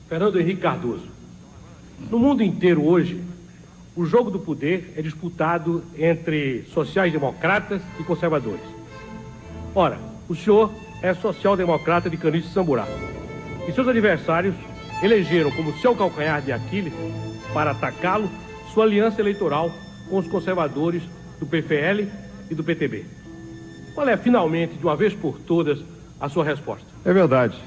Fernando Henrique Cardoso. No mundo inteiro hoje, o jogo do poder é disputado entre sociais-democratas e conservadores. Ora, o senhor é social-democrata de Caniço Samburá. E seus adversários elegeram como seu calcanhar de Aquiles, para atacá-lo, sua aliança eleitoral com os conservadores do PFL e do PTB. Qual é, finalmente, de uma vez por todas, a sua resposta? É verdade.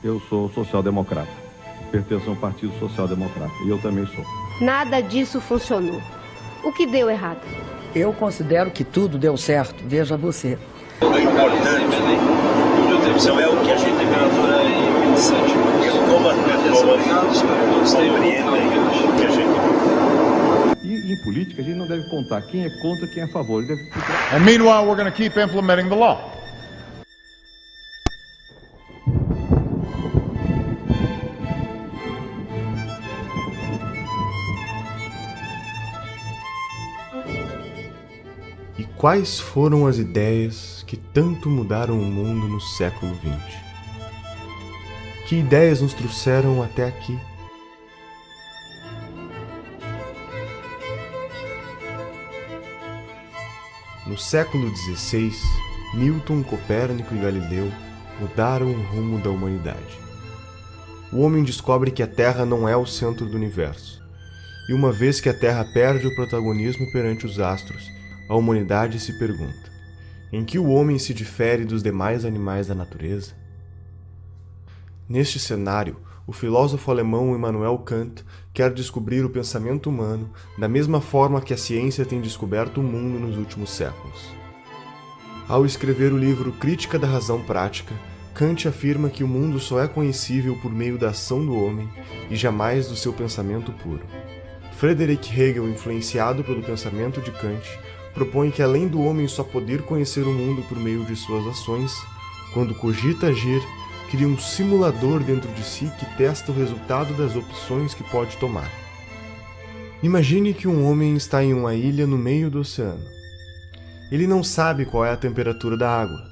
Eu sou social-democrata. Pertenço ao Partido Social-Democrata. E eu também sou. Nada disso funcionou. O que deu errado? Eu considero que tudo deu certo. Veja você. O importante é o que a gente temperatura é interessante. Como a todos compreendem o que a gente. E em política a gente não deve contar quem é contra, quem é a favor. Ele deve ficar... And meanwhile, we're going to keep implementing the law. E quais foram as ideias que tanto mudaram o mundo no século XX? Que ideias nos trouxeram até aqui? No século XVI, Newton, Copérnico e Galileu mudaram o rumo da humanidade. O homem descobre que a Terra não é o centro do universo. E uma vez que a Terra perde o protagonismo perante os astros, a humanidade se pergunta: em que o homem se difere dos demais animais da natureza? Neste cenário, o filósofo alemão Immanuel Kant quer descobrir o pensamento humano da mesma forma que a ciência tem descoberto o mundo nos últimos séculos. Ao escrever o livro Crítica da Razão Prática, Kant afirma que o mundo só é conhecível por meio da ação do homem e jamais do seu pensamento puro. Friedrich Hegel, influenciado pelo pensamento de Kant, propõe que além do homem só poder conhecer o mundo por meio de suas ações, quando cogita agir, cria um simulador dentro de si que testa o resultado das opções que pode tomar. Imagine que um homem está em uma ilha no meio do oceano. Ele não sabe qual é a temperatura da água.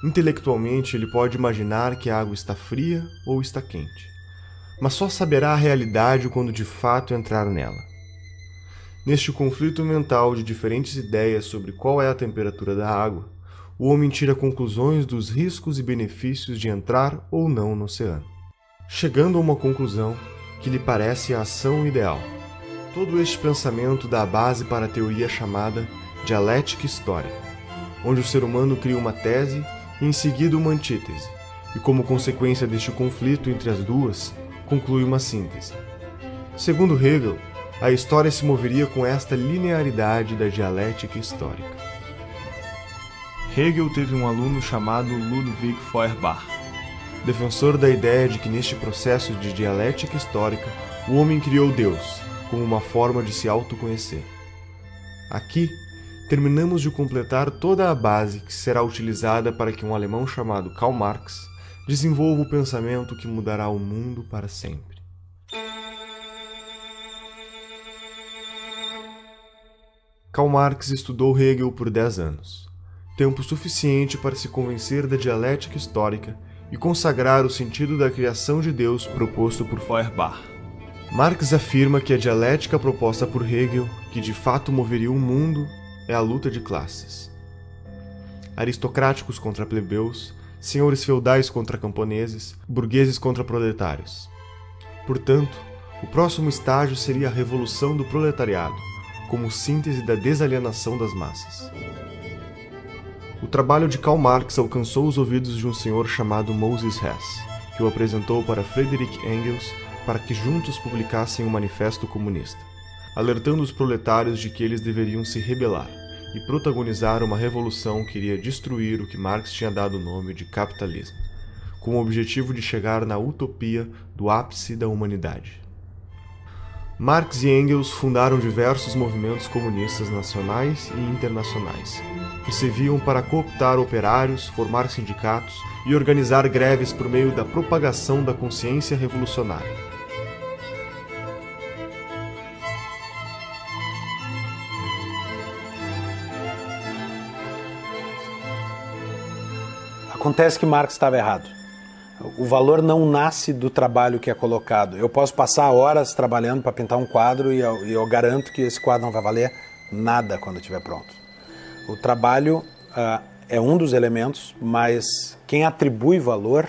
Intelectualmente, ele pode imaginar que a água está fria ou está quente, mas só saberá a realidade quando de fato entrar nela. Neste conflito mental de diferentes ideias sobre qual é a temperatura da água, o homem tira conclusões dos riscos e benefícios de entrar ou não no oceano, chegando a uma conclusão que lhe parece a ação ideal. Todo este pensamento dá a base para a teoria chamada dialética histórica, onde o ser humano cria uma tese e em seguida uma antítese, e como consequência deste conflito entre as duas, conclui uma síntese. Segundo Hegel, a história se moveria com esta linearidade da dialética histórica. Hegel teve um aluno chamado Ludwig Feuerbach, defensor da ideia de que neste processo de dialética histórica, o homem criou Deus, como uma forma de se autoconhecer. Aqui, terminamos de completar toda a base que será utilizada para que um alemão chamado Karl Marx desenvolva o pensamento que mudará o mundo para sempre. Karl Marx estudou Hegel por 10 anos, tempo suficiente para se convencer da dialética histórica e consagrar o sentido da criação de Deus proposto por Feuerbach. Marx afirma que a dialética proposta por Hegel, que de fato moveria o mundo, é a luta de classes. Aristocráticos contra plebeus, senhores feudais contra camponeses, burgueses contra proletários. Portanto, o próximo estágio seria a revolução do proletariado, como síntese da desalienação das massas. O trabalho de Karl Marx alcançou os ouvidos de um senhor chamado Moses Hess, que o apresentou para Friedrich Engels para que juntos publicassem um manifesto comunista, alertando os proletários de que eles deveriam se rebelar e protagonizar uma revolução que iria destruir o que Marx tinha dado o nome de capitalismo, com o objetivo de chegar na utopia do ápice da humanidade. Marx e Engels fundaram diversos movimentos comunistas nacionais e internacionais, que serviam para cooptar operários, formar sindicatos e organizar greves por meio da propagação da consciência revolucionária. Acontece que Marx estava errado. O valor não nasce do trabalho que é colocado. Eu posso passar horas trabalhando para pintar um quadro e eu garanto que esse quadro não vai valer nada quando estiver pronto. O trabalho é um dos elementos, mas quem atribui valor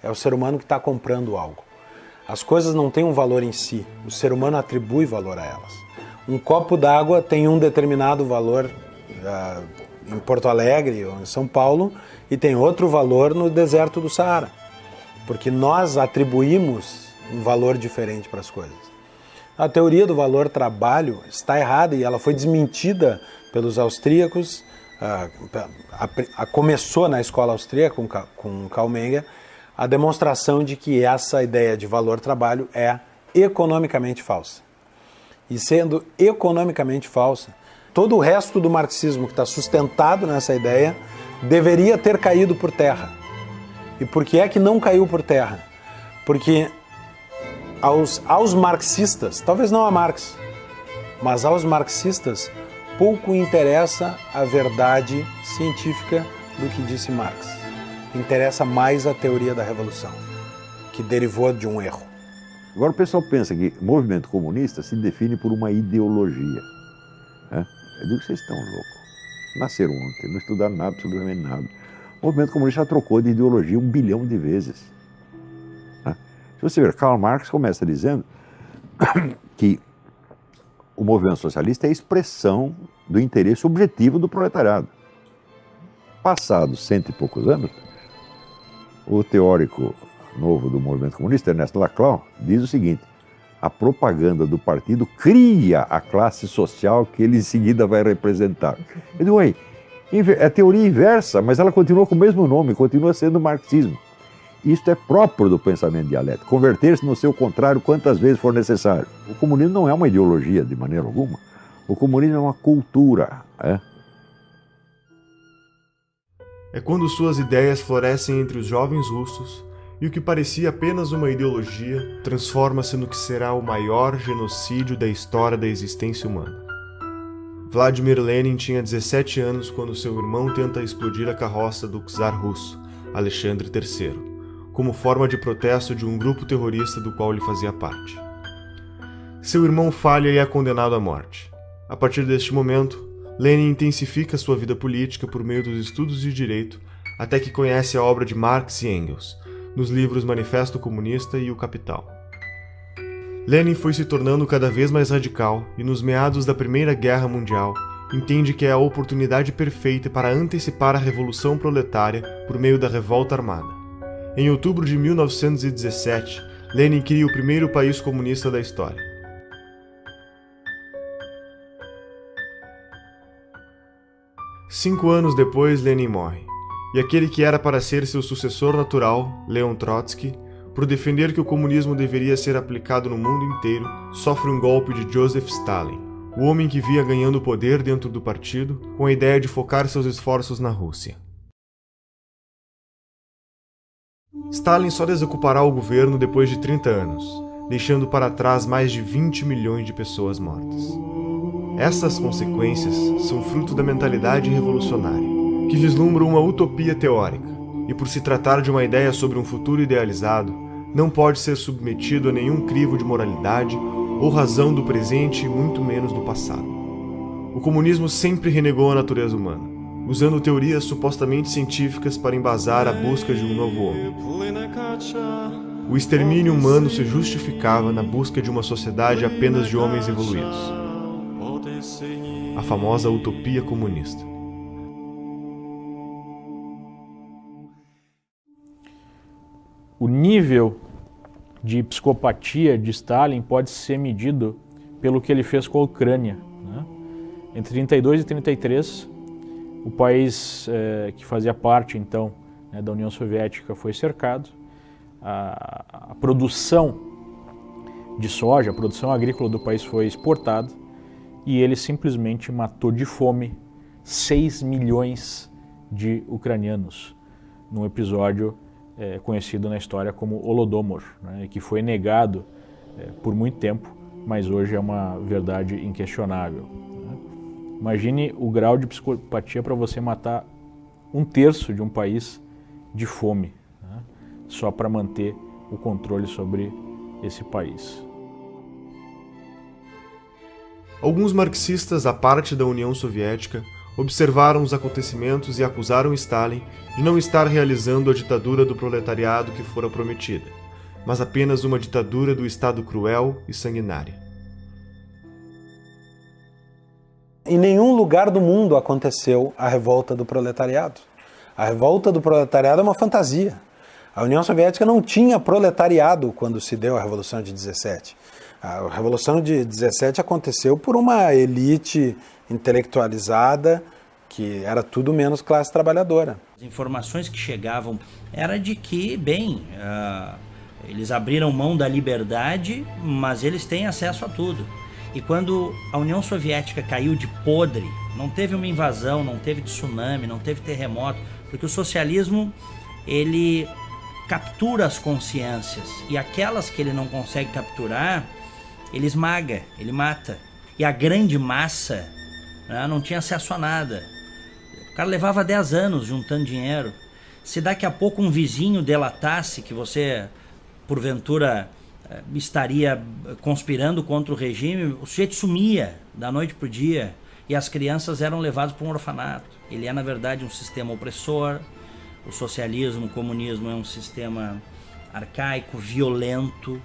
é o ser humano que está comprando algo. As coisas não têm um valor em si, o ser humano atribui valor a elas. Um copo d'água tem um determinado valor em Porto Alegre ou em São Paulo e tem outro valor no deserto do Saara, porque nós atribuímos um valor diferente para as coisas. A teoria do valor trabalho está errada e ela foi desmentida pelos austríacos, começou na escola austríaca com Karl Menger, a demonstração de que essa ideia de valor trabalho é economicamente falsa. E sendo economicamente falsa, todo o resto do marxismo que está sustentado nessa ideia deveria ter caído por terra. E por que é que não caiu por terra? Porque aos marxistas, talvez não a Marx, mas aos marxistas, pouco interessa a verdade científica do que disse Marx. Interessa mais a teoria da revolução, que derivou de um erro. Agora o pessoal pensa que o movimento comunista se define por uma ideologia. Né? Eu digo que vocês estão loucos. Nasceram ontem, não estudaram nada, absolutamente nada. O movimento comunista já trocou de ideologia 1 bilhão de vezes. Né? Se você ver, Karl Marx começa dizendo que o movimento socialista é a expressão do interesse objetivo do proletariado. Passados 100 e poucos anos, o teórico novo do movimento comunista, Ernest Laclau, diz o seguinte: a propaganda do partido cria a classe social que ele em seguida vai representar. Eu digo, é teoria inversa, mas ela continua com o mesmo nome, continua sendo marxismo. Isto é próprio do pensamento dialético, converter-se no seu contrário quantas vezes for necessário. O comunismo não é uma ideologia de maneira alguma, o comunismo é uma cultura. É quando suas ideias florescem entre os jovens russos e o que parecia apenas uma ideologia transforma-se no que será o maior genocídio da história da existência humana. Vladimir Lenin tinha 17 anos quando seu irmão tenta explodir a carroça do czar russo, Alexandre III, como forma de protesto de um grupo terrorista do qual ele fazia parte. Seu irmão falha e é condenado à morte. A partir deste momento, Lenin intensifica sua vida política por meio dos estudos de direito, até que conhece a obra de Marx e Engels, nos livros Manifesto Comunista e O Capital. Lenin foi se tornando cada vez mais radical e, nos meados da Primeira Guerra Mundial, entende que é a oportunidade perfeita para antecipar a Revolução Proletária por meio da revolta armada. Em outubro de 1917, Lenin cria o primeiro país comunista da história. Cinco anos depois, Lenin morre, e aquele que era para ser seu sucessor natural, Leon Trotsky, por defender que o comunismo deveria ser aplicado no mundo inteiro, sofre um golpe de Joseph Stalin, o homem que via ganhando poder dentro do partido, com a ideia de focar seus esforços na Rússia. Stalin só desocupará o governo depois de 30 anos, deixando para trás mais de 20 milhões de pessoas mortas. Essas consequências são fruto da mentalidade revolucionária, que vislumbra uma utopia teórica, e por se tratar de uma ideia sobre um futuro idealizado, não pode ser submetido a nenhum crivo de moralidade ou razão do presente e muito menos do passado. O comunismo sempre renegou a natureza humana, usando teorias supostamente científicas para embasar a busca de um novo homem. O extermínio humano se justificava na busca de uma sociedade apenas de homens evoluídos. A famosa utopia comunista. O nível de psicopatia de Stalin pode ser medido pelo que ele fez com a Ucrânia. Né? Entre 32 e 33, o país que fazia parte, então, da União Soviética foi cercado. A produção de soja, a produção agrícola do país foi exportada e ele simplesmente matou de fome 6 milhões de ucranianos, num episódio conhecido na história como Holodomor, né, que foi negado por muito tempo, mas hoje é uma verdade inquestionável. Né? Imagine o grau de psicopatia para você matar 1/3 de um país de fome. Né? só para manter o controle sobre esse país. Alguns marxistas, à parte da União Soviética, observaram os acontecimentos e acusaram Stalin de não estar realizando a ditadura do proletariado que fora prometida, mas apenas uma ditadura do Estado cruel e sanguinária. Em nenhum lugar do mundo aconteceu a revolta do proletariado. A revolta do proletariado é uma fantasia. A União Soviética não tinha proletariado quando se deu a Revolução de 17. A Revolução de 17 aconteceu por uma elite intelectualizada que era tudo menos classe trabalhadora. As informações que chegavam era de que, eles abriram mão da liberdade, mas eles têm acesso a tudo. E quando a União Soviética caiu de podre, não teve uma invasão, não teve tsunami, não teve terremoto, porque o socialismo, ele captura as consciências, e aquelas que ele não consegue capturar, ele esmaga, ele mata. E a grande massa, né, não tinha acesso a nada. O cara levava 10 anos juntando dinheiro. Se daqui a pouco um vizinho delatasse que você, porventura, estaria conspirando contra o regime, o sujeito sumia da noite para o dia e as crianças eram levadas para um orfanato. Ele é, na verdade, um sistema opressor. O socialismo, o comunismo é um sistema arcaico, violento,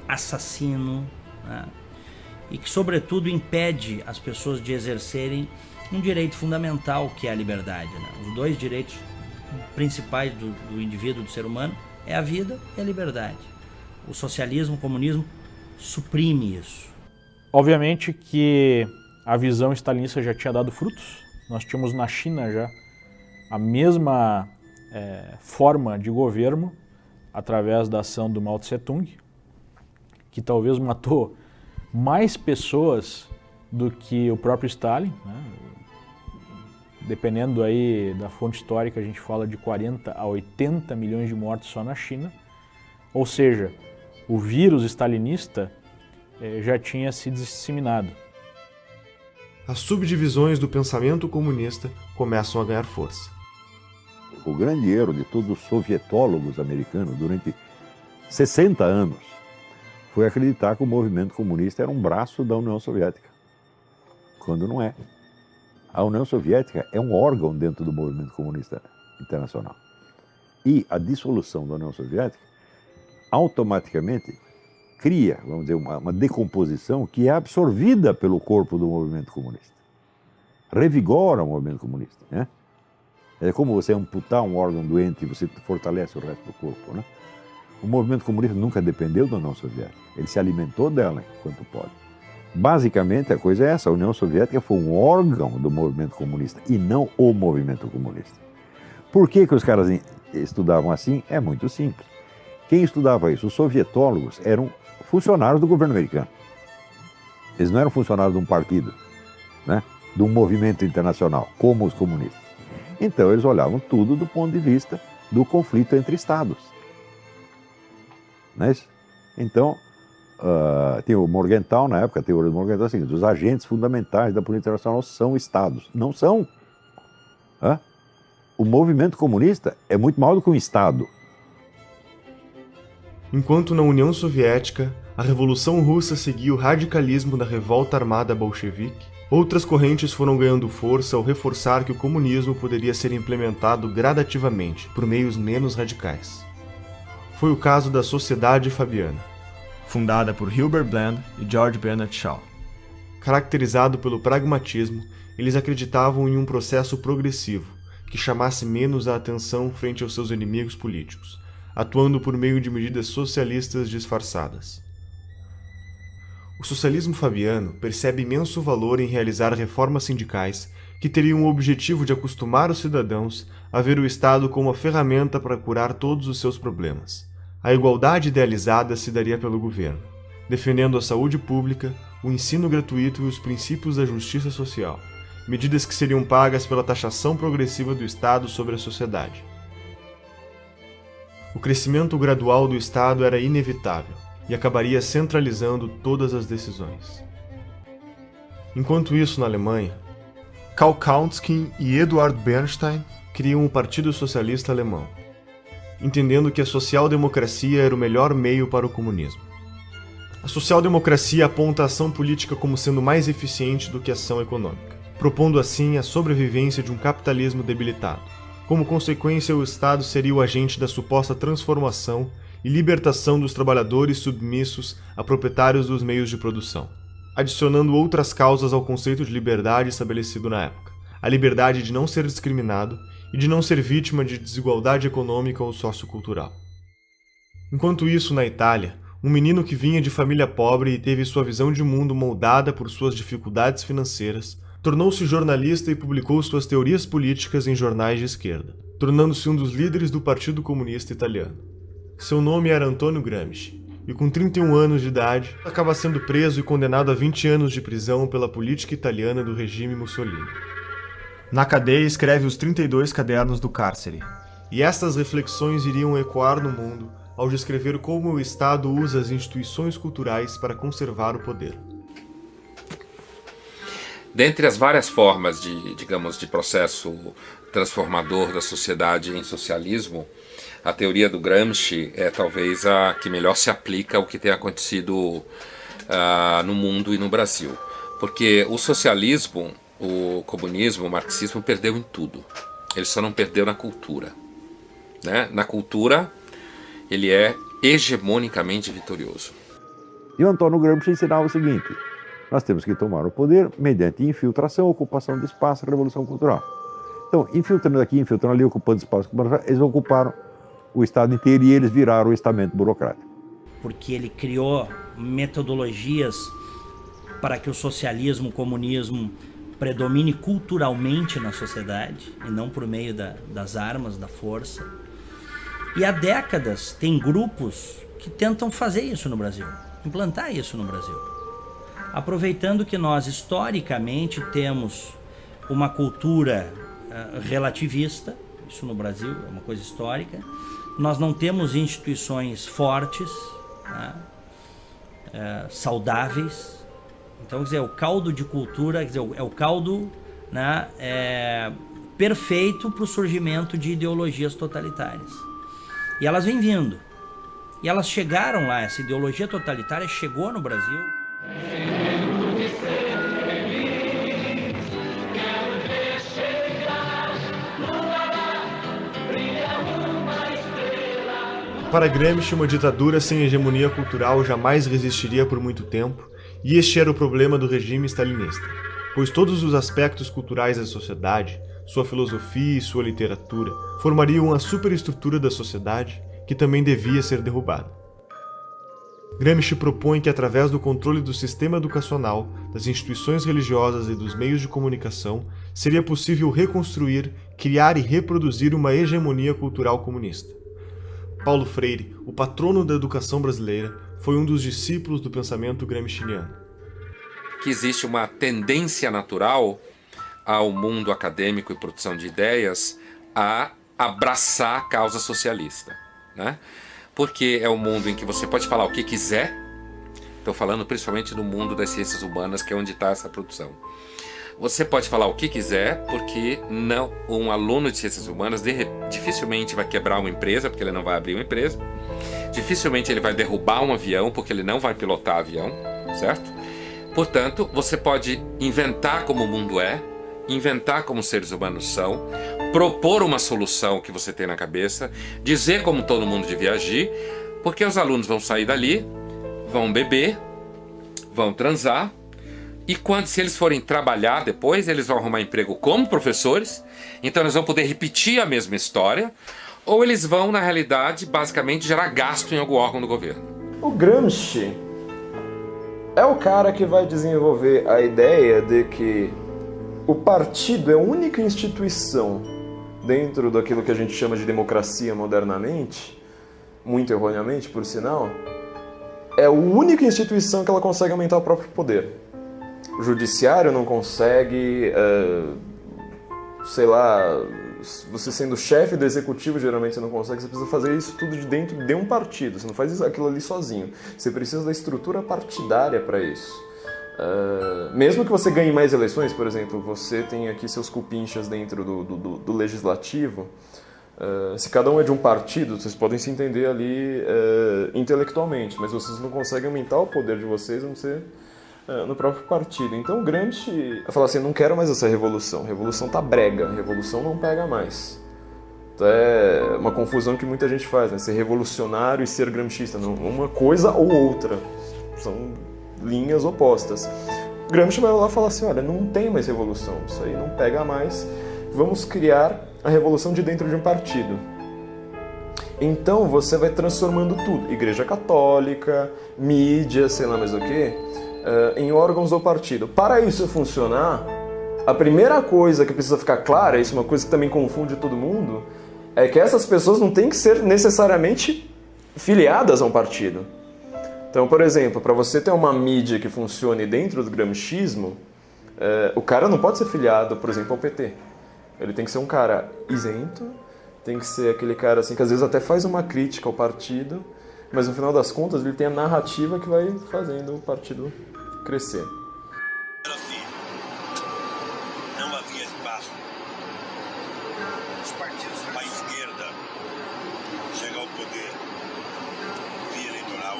assassino, né? E que, sobretudo, impede as pessoas de exercerem um direito fundamental, que é a liberdade, né? Os dois direitos principais do indivíduo, do ser humano, é a vida e a liberdade. O socialismo, o comunismo suprime isso. Obviamente que a visão stalinista já tinha dado frutos. Nós tínhamos na China já a mesma forma de governo através da ação do Mao Tse-tung, que talvez matou mais pessoas do que o próprio Stalin, né? Dependendo aí da fonte histórica, a gente fala de 40 a 80 milhões de mortos só na China. Ou seja, o vírus stalinista já tinha se disseminado. As subdivisões do pensamento comunista começam a ganhar força. O grande erro de todos os sovietólogos americanos durante 60 anos foi acreditar que o movimento comunista era um braço da União Soviética, quando não é. A União Soviética é um órgão dentro do movimento comunista internacional. E a dissolução da União Soviética automaticamente cria, vamos dizer, uma decomposição que é absorvida pelo corpo do movimento comunista. Revigora o movimento comunista, né? É como você amputar um órgão doente e você fortalece o resto do corpo, né? O movimento comunista nunca dependeu da União Soviética. Ele se alimentou dela enquanto pode. Basicamente, a coisa é essa. A União Soviética foi um órgão do movimento comunista e não o movimento comunista. Por que os caras estudavam assim? É muito simples. Quem estudava isso? Os sovietólogos eram funcionários do governo americano. Eles não eram funcionários de um partido, né? De um movimento internacional, como os comunistas. Então, eles olhavam tudo do ponto de vista do conflito entre estados. Não é isso? Então, tem o Morgenthau, na época, a teoria do Morgenthau é a seguinte: os agentes fundamentais da política internacional são estados. Não são. O movimento comunista é muito maior do que um estado. Enquanto na União Soviética, a Revolução Russa seguia o radicalismo da revolta armada bolchevique, outras correntes foram ganhando força ao reforçar que o comunismo poderia ser implementado gradativamente, por meios menos radicais. Foi o caso da Sociedade Fabiana, fundada por Hilbert Bland e George Bernard Shaw. Caracterizado pelo pragmatismo, eles acreditavam em um processo progressivo, que chamasse menos a atenção frente aos seus inimigos políticos, atuando por meio de medidas socialistas disfarçadas. O socialismo fabiano percebe imenso valor em realizar reformas sindicais que teriam o objetivo de acostumar os cidadãos a ver o Estado como uma ferramenta para curar todos os seus problemas. A igualdade idealizada se daria pelo governo, defendendo a saúde pública, o ensino gratuito e os princípios da justiça social, medidas que seriam pagas pela taxação progressiva do Estado sobre a sociedade. O crescimento gradual do Estado era inevitável e acabaria centralizando todas as decisões. Enquanto isso, na Alemanha, Karl Kautsky e Eduard Bernstein criam o Partido Socialista Alemão. entendendo que a social-democracia era o melhor meio para o comunismo. A social-democracia aponta a ação política como sendo mais eficiente do que a ação econômica, propondo assim a sobrevivência de um capitalismo debilitado. Como consequência, o Estado seria o agente da suposta transformação e libertação dos trabalhadores submissos a proprietários dos meios de produção, adicionando outras causas ao conceito de liberdade estabelecido na época: a liberdade de não ser discriminado e de não ser vítima de desigualdade econômica ou sociocultural. Enquanto isso, na Itália, um menino que vinha de família pobre e teve sua visão de mundo moldada por suas dificuldades financeiras, tornou-se jornalista e publicou suas teorias políticas em jornais de esquerda, tornando-se um dos líderes do Partido Comunista Italiano. Seu nome era Antonio Gramsci, e com 31 anos de idade, acaba sendo preso e condenado a 20 anos de prisão pela política italiana do regime Mussolini. Na cadeia escreve os 32 cadernos do cárcere, e estas reflexões iriam ecoar no mundo ao descrever como o Estado usa as instituições culturais para conservar o poder. Dentre as várias formas de processo transformador da sociedade em socialismo, a teoria do Gramsci é talvez a que melhor se aplica ao que tem acontecido no mundo e no Brasil. Porque o socialismo, o comunismo, o marxismo perdeu em tudo. Ele só não perdeu na cultura, né? Na cultura, ele é hegemonicamente vitorioso. E o Antônio Gramsci ensinava o seguinte: nós temos que tomar o poder mediante infiltração, ocupação de espaço, revolução cultural. Então, infiltrando aqui, infiltrando ali, ocupando espaço, eles ocuparam o Estado inteiro e eles viraram o estamento burocrático. Porque ele criou metodologias para que o socialismo, o comunismo predomine culturalmente na sociedade e não por meio das armas, da força. E há décadas tem grupos que tentam fazer isso no Brasil, implantar isso no Brasil. Aproveitando que nós historicamente temos uma cultura relativista, isso no Brasil é uma coisa histórica, nós não temos instituições fortes, né, saudáveis. Então, quer dizer, o caldo de cultura, quer dizer, é o caldo, né, perfeito para o surgimento de ideologias totalitárias. E elas vêm vindo. E elas chegaram lá, essa ideologia totalitária chegou no Brasil. Para Gramsci, uma ditadura sem hegemonia cultural jamais resistiria por muito tempo, e este era o problema do regime stalinista, pois todos os aspectos culturais da sociedade, sua filosofia e sua literatura, formariam a superestrutura da sociedade que também devia ser derrubada. Gramsci propõe que, através do controle do sistema educacional, das instituições religiosas e dos meios de comunicação, seria possível reconstruir, criar e reproduzir uma hegemonia cultural comunista. Paulo Freire, o patrono da educação brasileira, foi um dos discípulos do pensamento gramsciano. Que existe uma tendência natural ao mundo acadêmico e produção de ideias a abraçar a causa socialista, né? Porque é um mundo em que você pode falar o que quiser. Estou falando principalmente no mundo das ciências humanas, que é onde está essa produção. Você pode falar o que quiser, porque não, um aluno de ciências humanas dificilmente vai quebrar uma empresa, porque ele não vai abrir uma empresa. Dificilmente ele vai derrubar um avião, porque ele não vai pilotar avião, certo? Portanto, você pode inventar como o mundo é, inventar como os seres humanos são, propor uma solução que você tem na cabeça, dizer como todo mundo devia agir, porque os alunos vão sair dali, vão beber, vão transar, e se eles forem trabalhar depois, eles vão arrumar emprego como professores, então eles vão poder repetir a mesma história, ou eles vão, na realidade, basicamente gerar gasto em algum órgão do governo. O Gramsci é o cara que vai desenvolver a ideia de que o partido é a única instituição dentro daquilo que a gente chama de democracia modernamente, muito erroneamente, por sinal, é a única instituição que ela consegue aumentar o próprio poder. O judiciário não consegue, sei lá, você sendo chefe do executivo, geralmente você não consegue, você precisa fazer isso tudo de dentro de um partido, você não faz aquilo ali sozinho, você precisa da estrutura partidária para isso. Mesmo que você ganhe mais eleições, por exemplo, você tem aqui seus cupinchas dentro do legislativo, Se cada um é de um partido, vocês podem se entender ali intelectualmente, mas vocês não conseguem aumentar o poder de vocês, a não ser no próprio partido. Então Gramsci fala assim, não quero mais essa revolução, revolução tá brega, revolução não pega mais. Então é uma confusão que muita gente faz, né? Ser revolucionário e ser gramscista, não, uma coisa ou outra, são linhas opostas. Gramsci vai lá e fala assim, olha, não tem mais revolução, isso aí não pega mais, vamos criar a revolução de dentro de um partido. Então você vai transformando tudo, Igreja Católica, mídia, sei lá mais o que, em órgãos do partido. Para isso funcionar, a primeira coisa que precisa ficar clara, isso é uma coisa que também confunde todo mundo, é que essas pessoas não têm que ser necessariamente filiadas a um partido. Então, por exemplo, para você ter uma mídia que funcione dentro do gramscismo, o cara não pode ser filiado, por exemplo, ao PT. Ele tem que ser um cara isento, tem que ser aquele cara assim que às vezes até faz uma crítica ao partido, mas no final das contas ele tem a narrativa que vai fazendo o partido crescer. Não havia espaço. Os partidos para a esquerda chegar ao poder via eleitoral.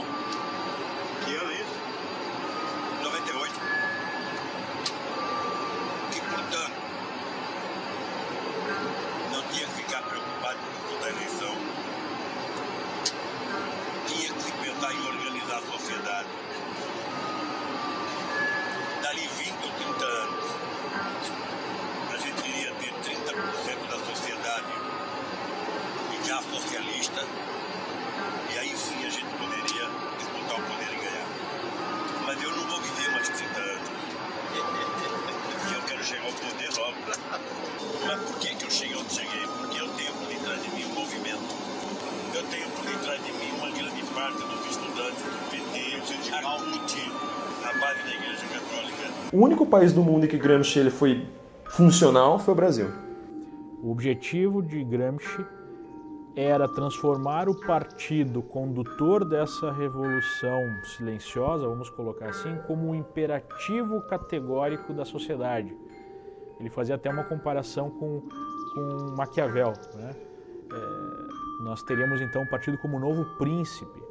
Que ano é isso? 98. E, portanto, não tinha que ficar preocupado com toda a eleição. Tinha que se pensar em organizar a sociedade. Dali 20 ou 30 anos, a gente iria ter 30% da sociedade já socialista, e aí sim a gente poderia disputar o poder e ganhar. Mas eu não vou viver mais 30 anos. Eu quero chegar ao poder logo. Mas por que eu cheguei onde cheguei? Porque eu tenho por detrás de mim um movimento. Eu tenho por detrás de mim uma grande parte dos estudantes do PT, a CUT, a base da Igreja Católica. O único país do mundo em que Gramsci ele foi funcional foi o Brasil. O objetivo de Gramsci era transformar o partido condutor dessa revolução silenciosa, vamos colocar assim, como um imperativo categórico da sociedade. Ele fazia até uma comparação com Maquiavel, né? Nós teríamos então o partido como o novo príncipe,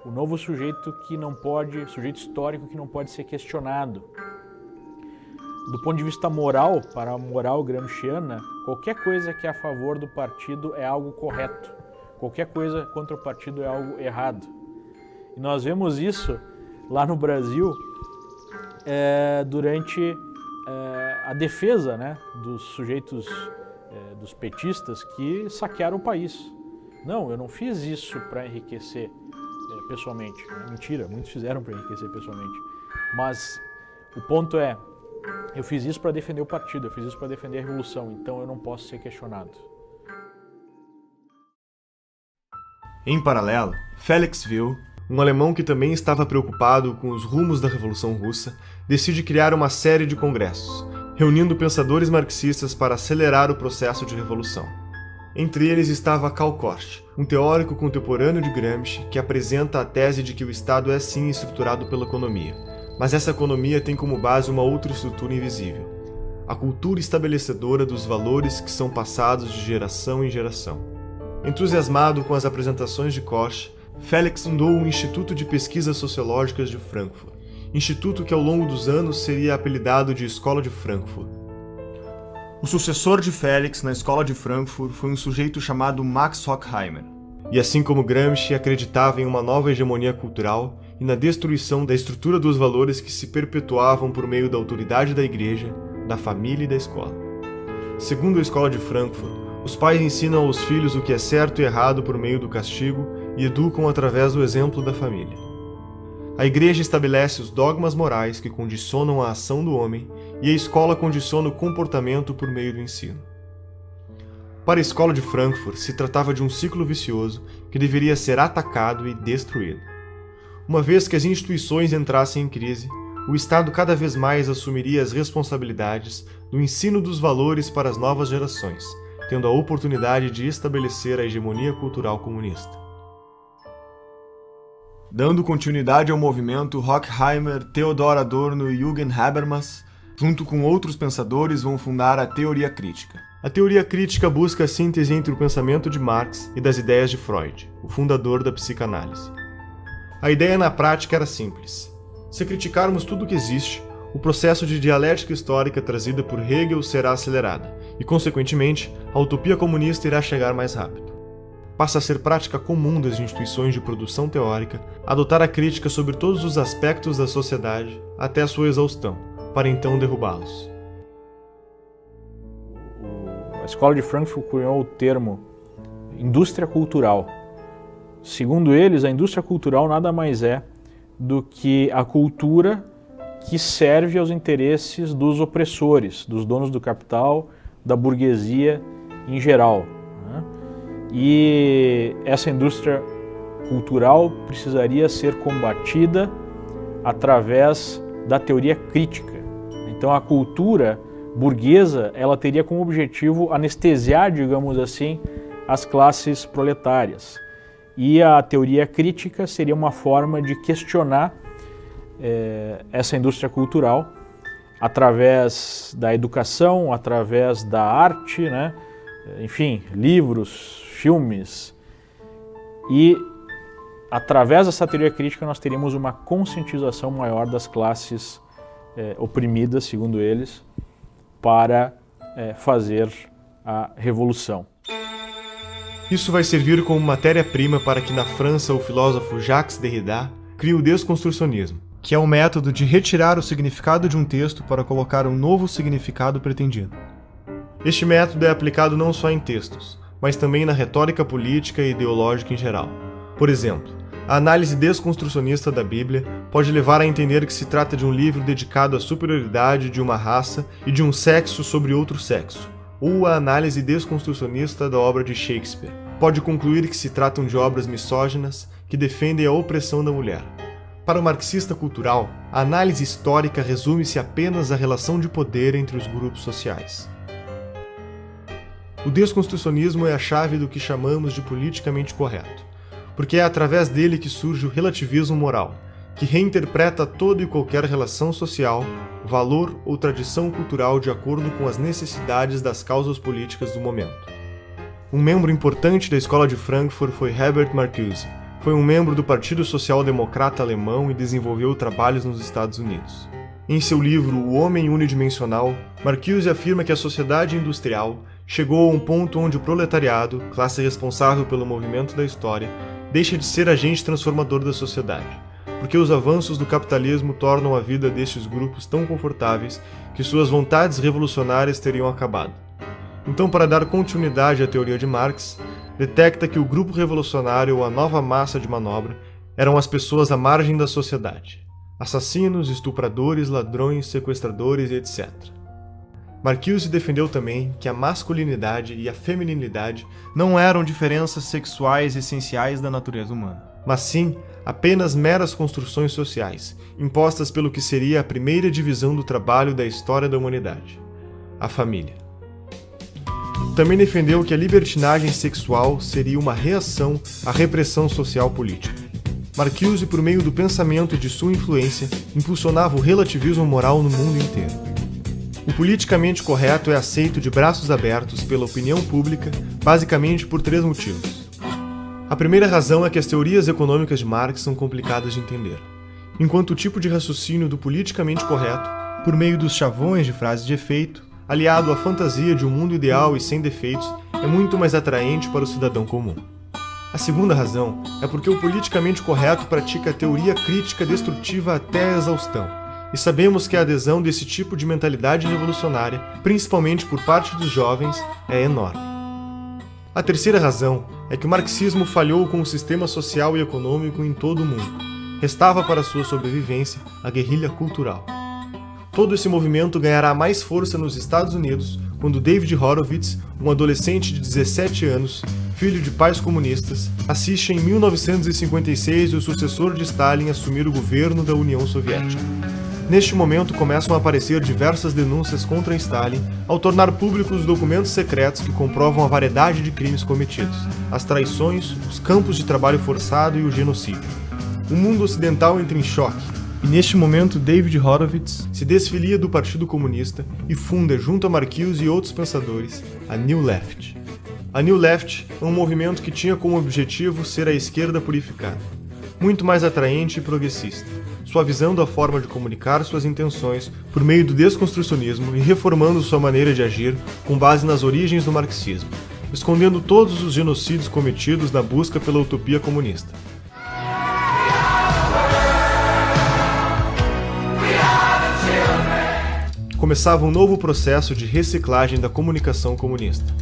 o novo sujeito que não pode, sujeito histórico que não pode ser questionado. Do ponto de vista moral, para a moral gramsciana, qualquer coisa que é a favor do partido é algo correto. Qualquer coisa contra o partido é algo errado. E nós vemos isso lá no Brasil durante a defesa, né, dos sujeitos, dos petistas que saquearam o país. Não, eu não fiz isso para enriquecer pessoalmente. Mentira, muitos fizeram para enriquecer pessoalmente. Mas o ponto é, eu fiz isso para defender o partido, eu fiz isso para defender a revolução, então eu não posso ser questionado. Em paralelo, Felix Wilh, um alemão que também estava preocupado com os rumos da Revolução Russa, decide criar uma série de congressos, reunindo pensadores marxistas para acelerar o processo de revolução. Entre eles estava Karl Korsch, um teórico contemporâneo de Gramsci que apresenta a tese de que o Estado é sim estruturado pela economia, mas essa economia tem como base uma outra estrutura invisível, a cultura estabelecedora dos valores que são passados de geração em geração. Entusiasmado com as apresentações de Korsch, Felix fundou o Instituto de Pesquisas Sociológicas de Frankfurt, instituto que ao longo dos anos seria apelidado de Escola de Frankfurt. O sucessor de Felix na Escola de Frankfurt foi um sujeito chamado Max Horkheimer, e assim como Gramsci acreditava em uma nova hegemonia cultural e na destruição da estrutura dos valores que se perpetuavam por meio da autoridade da igreja, da família e da escola. Segundo a Escola de Frankfurt, os pais ensinam aos filhos o que é certo e errado por meio do castigo e educam através do exemplo da família. A igreja estabelece os dogmas morais que condicionam a ação do homem e a escola condiciona o comportamento por meio do ensino. Para a Escola de Frankfurt, se tratava de um ciclo vicioso que deveria ser atacado e destruído. Uma vez que as instituições entrassem em crise, o Estado cada vez mais assumiria as responsabilidades do ensino dos valores para as novas gerações, tendo a oportunidade de estabelecer a hegemonia cultural comunista. Dando continuidade ao movimento, Horkheimer, Theodor Adorno e Jürgen Habermas Junto com outros pensadores, vão fundar a teoria crítica. A teoria crítica busca a síntese entre o pensamento de Marx e das ideias de Freud, o fundador da psicanálise. A ideia na prática era simples. Se criticarmos tudo que existe, o processo de dialética histórica trazida por Hegel será acelerado, e, consequentemente, a utopia comunista irá chegar mais rápido. Passa a ser prática comum das instituições de produção teórica adotar a crítica sobre todos os aspectos da sociedade até a sua exaustão, para então derrubá-los. A Escola de Frankfurt cunhou o termo indústria cultural. Segundo eles, a indústria cultural nada mais é do que a cultura que serve aos interesses dos opressores, dos donos do capital, da burguesia em geral. E essa indústria cultural precisaria ser combatida através da teoria crítica. Então a cultura burguesa, ela teria como objetivo anestesiar, digamos assim, as classes proletárias. E a teoria crítica seria uma forma de questionar essa indústria cultural através da educação, através da arte, né? Enfim, livros, filmes. E através dessa teoria crítica nós teríamos uma conscientização maior das classes oprimidas, segundo eles, para fazer a revolução. Isso vai servir como matéria-prima para que na França o filósofo Jacques Derrida crie o desconstrucionismo, que é o método de retirar o significado de um texto para colocar um novo significado pretendido. Este método é aplicado não só em textos, mas também na retórica política e ideológica em geral. Por exemplo, a análise desconstrucionista da Bíblia pode levar a entender que se trata de um livro dedicado à superioridade de uma raça e de um sexo sobre outro sexo, ou a análise desconstrucionista da obra de Shakespeare pode concluir que se tratam de obras misóginas que defendem a opressão da mulher. Para o marxista cultural, a análise histórica resume-se apenas à relação de poder entre os grupos sociais. O desconstrucionismo é a chave do que chamamos de politicamente correto, porque é através dele que surge o relativismo moral, que reinterpreta toda e qualquer relação social, valor ou tradição cultural de acordo com as necessidades das causas políticas do momento. Um membro importante da Escola de Frankfurt foi Herbert Marcuse. Foi um membro do Partido Social Democrata Alemão e desenvolveu trabalhos nos Estados Unidos. Em seu livro O Homem Unidimensional, Marcuse afirma que a sociedade industrial chegou a um ponto onde o proletariado, classe responsável pelo movimento da história, deixa de ser agente transformador da sociedade, porque os avanços do capitalismo tornam a vida destes grupos tão confortáveis que suas vontades revolucionárias teriam acabado. Então, para dar continuidade à teoria de Marx, detecta que o grupo revolucionário ou a nova massa de manobra eram as pessoas à margem da sociedade, assassinos, estupradores, ladrões, sequestradores, etc. Marcuse defendeu também que a masculinidade e a feminilidade não eram diferenças sexuais essenciais da natureza humana, mas sim apenas meras construções sociais, impostas pelo que seria a primeira divisão do trabalho da história da humanidade, a família. Também defendeu que a libertinagem sexual seria uma reação à repressão social política. Marcuse, por meio do pensamento e de sua influência, impulsionava o relativismo moral no mundo inteiro. O politicamente correto é aceito de braços abertos pela opinião pública, basicamente por 3 motivos. A primeira razão é que as teorias econômicas de Marx são complicadas de entender, enquanto o tipo de raciocínio do politicamente correto, por meio dos chavões de frases de efeito, aliado à fantasia de um mundo ideal e sem defeitos, é muito mais atraente para o cidadão comum. A segunda razão é porque o politicamente correto pratica a teoria crítica destrutiva até a exaustão, e sabemos que a adesão desse tipo de mentalidade revolucionária, principalmente por parte dos jovens, é enorme. A terceira razão é que o marxismo falhou com o sistema social e econômico em todo o mundo. Restava para sua sobrevivência a guerrilha cultural. Todo esse movimento ganhará mais força nos Estados Unidos quando David Horowitz, um adolescente de 17 anos, filho de pais comunistas, assiste em 1956 o sucessor de Stalin assumir o governo da União Soviética. Neste momento começam a aparecer diversas denúncias contra Stalin ao tornar públicos os documentos secretos que comprovam a variedade de crimes cometidos, as traições, os campos de trabalho forçado e o genocídio. O mundo ocidental entra em choque. E neste momento, David Horowitz se desfilia do Partido Comunista e funda, junto a Marcuse e outros pensadores, a New Left. A New Left é um movimento que tinha como objetivo ser a esquerda purificada, muito mais atraente e progressista, suavizando a forma de comunicar suas intenções por meio do desconstrucionismo e reformando sua maneira de agir com base nas origens do marxismo, escondendo todos os genocídios cometidos na busca pela utopia comunista. Começava um novo processo de reciclagem da comunicação comunista.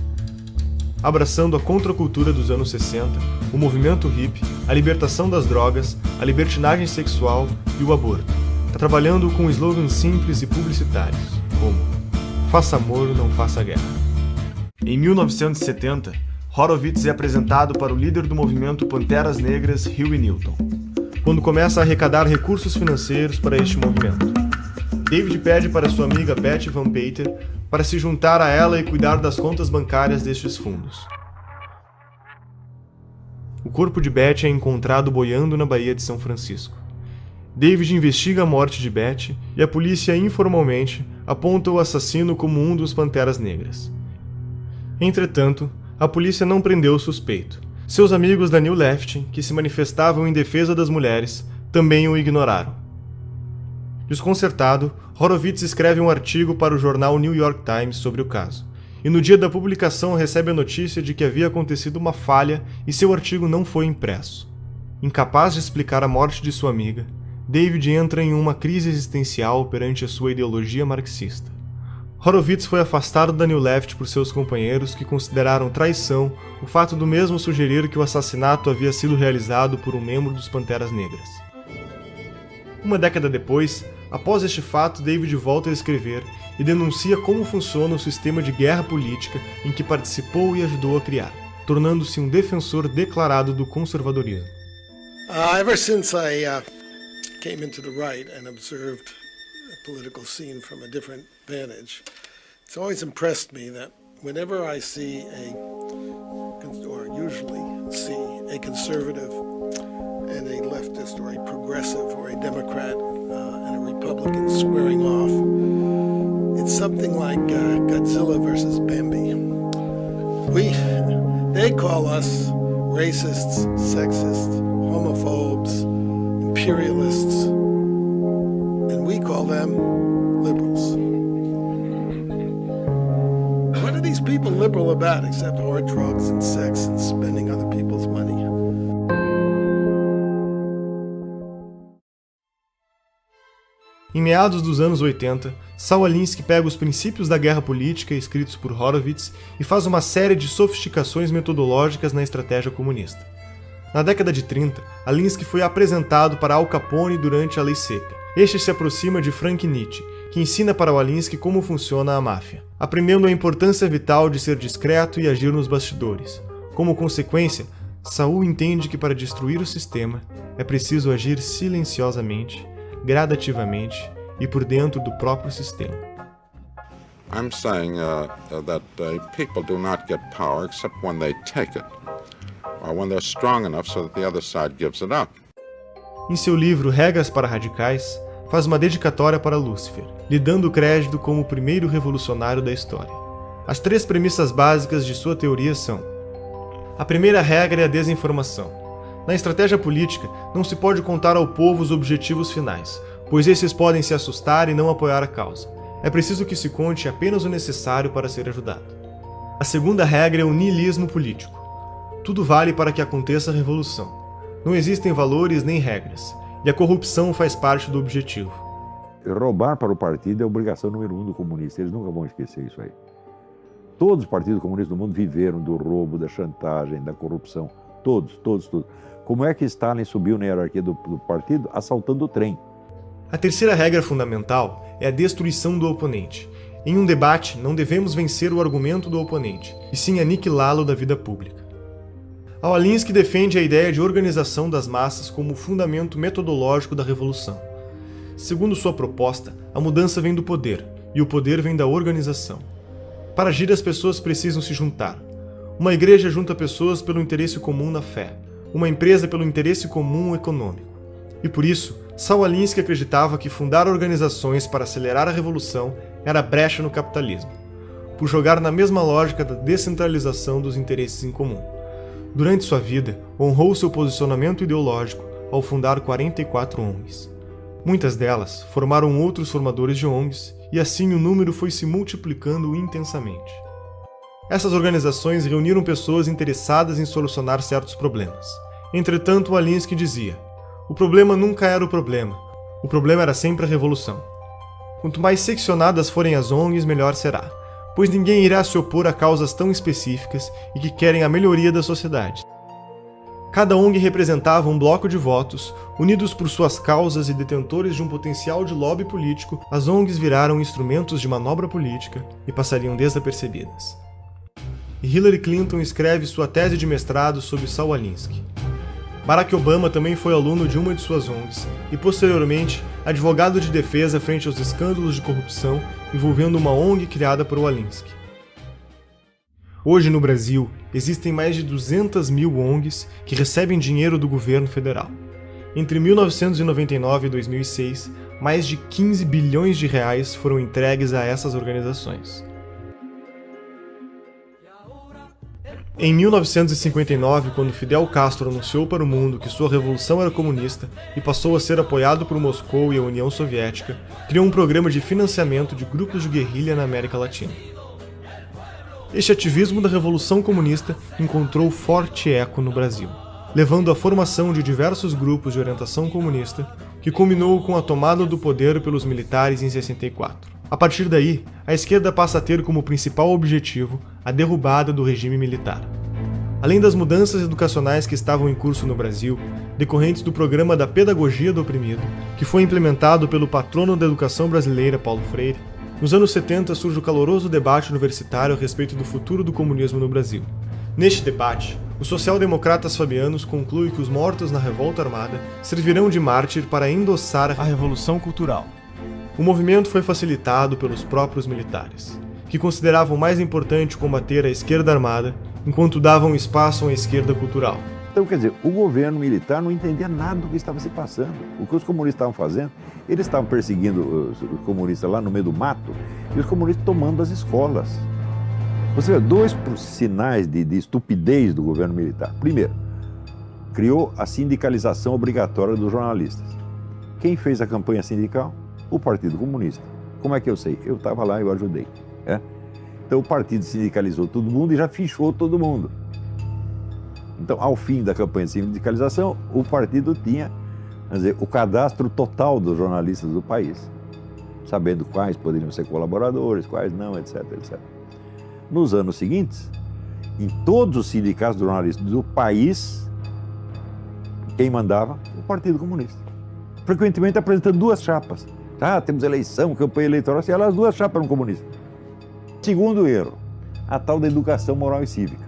Abraçando a contracultura dos anos 60, o movimento hippie, a libertação das drogas, a libertinagem sexual e o aborto, trabalhando com slogans simples e publicitários, como "Faça amor, não faça guerra". Em 1970, Horowitz é apresentado para o líder do movimento Panteras Negras, Huey Newton, quando começa a arrecadar recursos financeiros para este movimento. David pede para sua amiga Betty Van Pater para se juntar a ela e cuidar das contas bancárias destes fundos. O corpo de Betty é encontrado boiando na Baía de São Francisco. David investiga a morte de Betty e a polícia informalmente aponta o assassino como um dos Panteras Negras. Entretanto, a polícia não prendeu o suspeito. Seus amigos da New Left, que se manifestavam em defesa das mulheres, também o ignoraram. Desconcertado, Horowitz escreve um artigo para o jornal New York Times sobre o caso, e no dia da publicação recebe a notícia de que havia acontecido uma falha e seu artigo não foi impresso. Incapaz de explicar a morte de sua amiga, David entra em uma crise existencial perante a sua ideologia marxista. Horowitz foi afastado da New Left por seus companheiros, que consideraram traição o fato do mesmo sugerir que o assassinato havia sido realizado por um membro dos Panteras Negras. Uma década depois, após este fato, David volta a escrever e denuncia como funciona o sistema de guerra política em que participou e ajudou a criar, tornando-se um defensor declarado do conservadorismo. Ever since I came into the right and observed the political scene from a different vantage, it's always impressed me that whenever I see or usually see a conservative and a leftist or a progressive or a Democrat and a Republican squaring off, it's something like Godzilla versus Bambi. They call us racists, sexists, homophobes, imperialists, and we call them liberals. What are these people liberal about except hard drugs and sex and spending other people's money? Em meados dos anos 80, Saul Alinsky pega os princípios da guerra política escritos por Horowitz e faz uma série de sofisticações metodológicas na estratégia comunista. Na década de 30, Alinsky foi apresentado para Al Capone durante a Lei Seca. Este se aproxima de Frank Nietzsche, que ensina para o Alinsky como funciona a máfia, aprendendo a importância vital de ser discreto e agir nos bastidores. Como consequência, Saul entende que para destruir o sistema é preciso agir silenciosamente, gradativamente e por dentro do próprio sistema. I'm saying that people do not get power except when they take it, or when they're strong enough so that the other side gives it up. Em seu livro Regras para Radicais, faz uma dedicatória para Lúcifer, lhe dando crédito como o primeiro revolucionário da história. As 3 premissas básicas de sua teoria são: a primeira regra é a desinformação. Na estratégia política, não se pode contar ao povo os objetivos finais, pois esses podem se assustar e não apoiar a causa. É preciso que se conte apenas o necessário para ser ajudado. A segunda regra é o niilismo político. Tudo vale para que aconteça a revolução. Não existem valores nem regras, e a corrupção faz parte do objetivo. Roubar para o partido é a obrigação número 1 do comunista, eles nunca vão esquecer isso aí. Todos os partidos comunistas do mundo viveram do roubo, da chantagem, da corrupção. Todos. Como é que Stalin subiu na hierarquia do partido? Assaltando o trem. A terceira regra fundamental é a destruição do oponente. Em um debate, não devemos vencer o argumento do oponente, e sim aniquilá-lo da vida pública. Alinsky defende a ideia de organização das massas como o fundamento metodológico da revolução. Segundo sua proposta, a mudança vem do poder, e o poder vem da organização. Para agir, as pessoas precisam se juntar. Uma igreja junta pessoas pelo interesse comum na fé, uma empresa pelo interesse comum econômico. E por isso, Saul Alinsky acreditava que fundar organizações para acelerar a revolução era brecha no capitalismo, por jogar na mesma lógica da descentralização dos interesses em comum. Durante sua vida, honrou seu posicionamento ideológico ao fundar 44 ONGs. Muitas delas formaram outros formadores de ONGs e assim o número foi se multiplicando intensamente. Essas organizações reuniram pessoas interessadas em solucionar certos problemas. Entretanto, Alinsky dizia: o problema nunca era o problema era sempre a revolução. Quanto mais seccionadas forem as ONGs, melhor será, pois ninguém irá se opor a causas tão específicas e que querem a melhoria da sociedade. Cada ONG representava um bloco de votos, unidos por suas causas e detentores de um potencial de lobby político, as ONGs viraram instrumentos de manobra política e passariam desapercebidas. E Hillary Clinton escreve sua tese de mestrado sobre Saul Alinsky. Barack Obama também foi aluno de uma de suas ONGs e, posteriormente, advogado de defesa frente aos escândalos de corrupção envolvendo uma ONG criada por Alinsky. Hoje, no Brasil, existem mais de 200 mil ONGs que recebem dinheiro do governo federal. Entre 1999 e 2006, mais de 15 bilhões de reais foram entregues a essas organizações. Em 1959, quando Fidel Castro anunciou para o mundo que sua revolução era comunista e passou a ser apoiado por Moscou e a União Soviética, criou um programa de financiamento de grupos de guerrilha na América Latina. Este ativismo da Revolução Comunista encontrou forte eco no Brasil, levando à formação de diversos grupos de orientação comunista, que culminou com a tomada do poder pelos militares em 64. A partir daí, a esquerda passa a ter como principal objetivo a derrubada do regime militar. Além das mudanças educacionais que estavam em curso no Brasil, decorrentes do programa da Pedagogia do Oprimido, que foi implementado pelo patrono da educação brasileira, Paulo Freire, nos anos 70 surge o caloroso debate universitário a respeito do futuro do comunismo no Brasil. Neste debate, os social-democratas fabianos concluem que os mortos na revolta armada servirão de mártir para endossar a Revolução Cultural. O movimento foi facilitado pelos próprios militares, que consideravam mais importante combater a esquerda armada, enquanto davam espaço à esquerda cultural. Então, quer dizer, o governo militar não entendia nada do que estava se passando. O que os comunistas estavam fazendo, eles estavam perseguindo os comunistas lá no meio do mato, e os comunistas tomando as escolas. Você vê, dois sinais de estupidez do governo militar. Primeiro, criou a sindicalização obrigatória dos jornalistas. Quem fez a campanha sindical? O Partido Comunista. Como é que eu sei? Eu estava lá e eu ajudei. Então o partido sindicalizou todo mundo e já fichou todo mundo. Então, ao fim da campanha de sindicalização, o partido tinha, quer dizer, o cadastro total dos jornalistas do país, sabendo quais poderiam ser colaboradores, quais não, etc, etc. Nos anos seguintes, em todos os sindicatos de jornalistas do país, quem mandava? O Partido Comunista. Frequentemente apresentando duas chapas. Temos eleição, campanha eleitoral, e as duas chapas eram comunistas. Segundo erro, a tal da educação moral e cívica.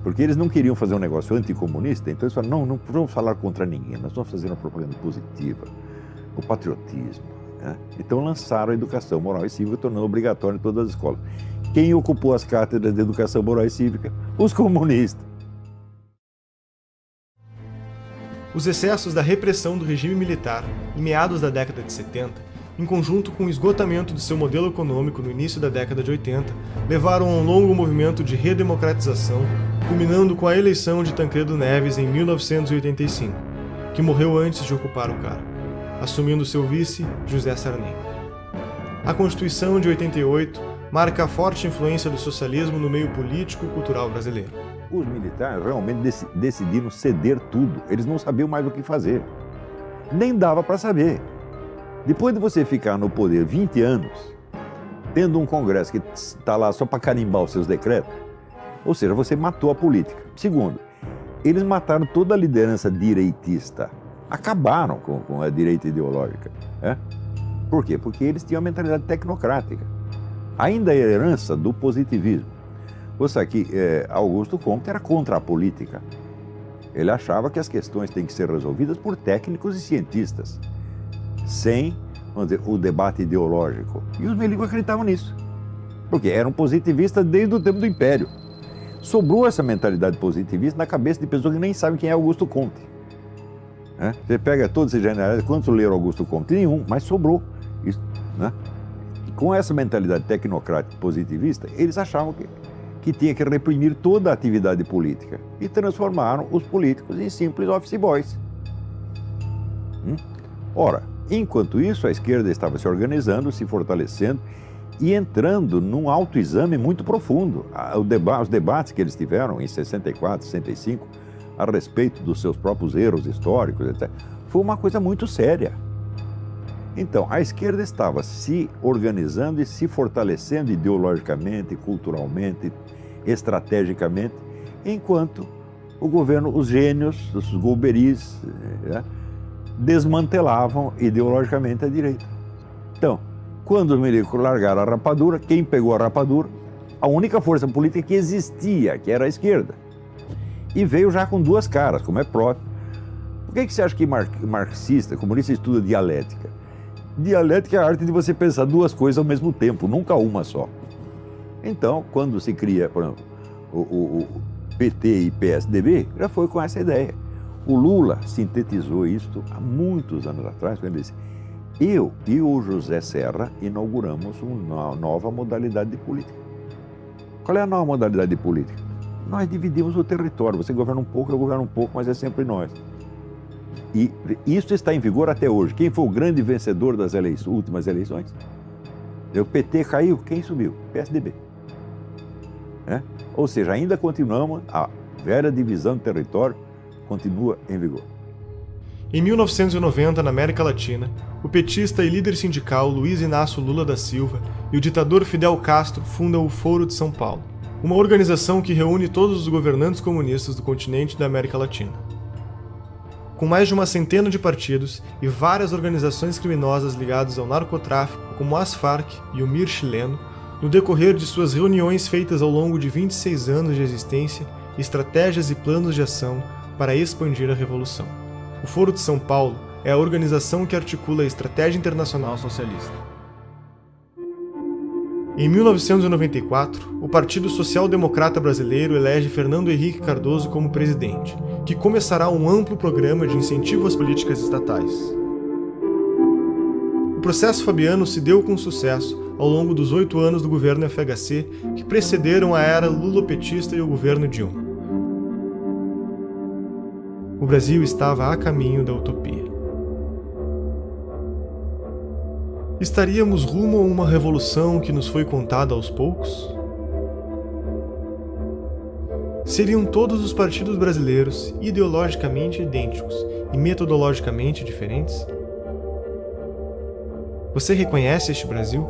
Porque eles não queriam fazer um negócio anticomunista, então eles falaram, não vamos falar contra ninguém, nós vamos fazer uma propaganda positiva, o patriotismo. Então lançaram a educação moral e cívica, tornando obrigatória em todas as escolas. Quem ocupou as cátedras de educação moral e cívica? Os comunistas. Os excessos da repressão do regime militar, em meados da década de 70, em conjunto com o esgotamento de seu modelo econômico no início da década de 80, levaram a um longo movimento de redemocratização, culminando com a eleição de Tancredo Neves em 1985, que morreu antes de ocupar o cargo, assumindo seu vice, José Sarney. A Constituição de 88 marca a forte influência do socialismo no meio político e cultural brasileiro. Os militares realmente decidiram ceder tudo, eles não sabiam mais o que fazer. Nem dava para saber. Depois de você ficar no poder 20 anos, tendo um Congresso que está lá só para carimbar os seus decretos, ou seja, você matou a política. Segundo, eles mataram toda a liderança direitista, acabaram com a direita ideológica. Por quê? Porque eles tinham uma mentalidade tecnocrática. Ainda a herança do positivismo. Você sabe que Augusto Comte era contra a política. Ele achava que as questões têm que ser resolvidas por técnicos e cientistas, sem, vamos dizer, o debate ideológico. E os milicos acreditavam nisso, porque eram positivistas desde o tempo do Império. Sobrou essa mentalidade positivista na cabeça de pessoas que nem sabem quem é Augusto Comte. Né? Você pega todos esses generais, quantos leram Augusto Comte? Nenhum, mas sobrou. Isso, né? E com essa mentalidade tecnocrática positivista, eles achavam que tinha que reprimir toda a atividade política e transformaram os políticos em simples office boys. Ora, enquanto isso, a esquerda estava se organizando, se fortalecendo e entrando num autoexame muito profundo. Os debates que eles tiveram em 64, 65, a respeito dos seus próprios erros históricos, etc., foi uma coisa muito séria. Então, a esquerda estava se organizando e se fortalecendo ideologicamente, culturalmente, estrategicamente, enquanto o governo, os gênios, os golberis, né, desmantelavam ideologicamente a direita. Então, quando os milicos largaram a rapadura, quem pegou a rapadura? A única força política que existia, que era a esquerda. E veio já com duas caras, como é próprio. Por que você acha que marxista, comunista, estuda dialética? Dialética é a arte de você pensar duas coisas ao mesmo tempo, nunca uma só. Então, quando se cria, por exemplo, o PT e PSDB, já foi com essa ideia. O Lula sintetizou isto há muitos anos atrás, quando ele disse: eu e o José Serra inauguramos uma nova modalidade de política. Qual é a nova modalidade de política? Nós dividimos o território. Você governa um pouco, eu governo um pouco, mas é sempre nós. E isso está em vigor até hoje. Quem foi o grande vencedor das últimas eleições? O PT caiu, quem subiu? PSDB. Ou seja, ainda continuamos, a velha divisão do território continua em vigor. Em 1990, na América Latina, o petista e líder sindical Luiz Inácio Lula da Silva e o ditador Fidel Castro fundam o Foro de São Paulo, uma organização que reúne todos os governantes comunistas do continente da América Latina. Com mais de uma centena de partidos e várias organizações criminosas ligadas ao narcotráfico, como as Farc e o MIR chileno, no decorrer de suas reuniões feitas ao longo de 26 anos de existência, estratégias e planos de ação para expandir a revolução. O Foro de São Paulo é a organização que articula a estratégia internacional socialista. Em 1994, o Partido Social Democrata Brasileiro elege Fernando Henrique Cardoso como presidente, que começará um amplo programa de incentivo às políticas estatais. O processo fabiano se deu com sucesso ao longo dos 8 anos do governo FHC que precederam a era lulopetista e o governo Dilma. O Brasil estava a caminho da utopia. Estaríamos rumo a uma revolução que nos foi contada aos poucos? Seriam todos os partidos brasileiros ideologicamente idênticos e metodologicamente diferentes? Você reconhece este Brasil?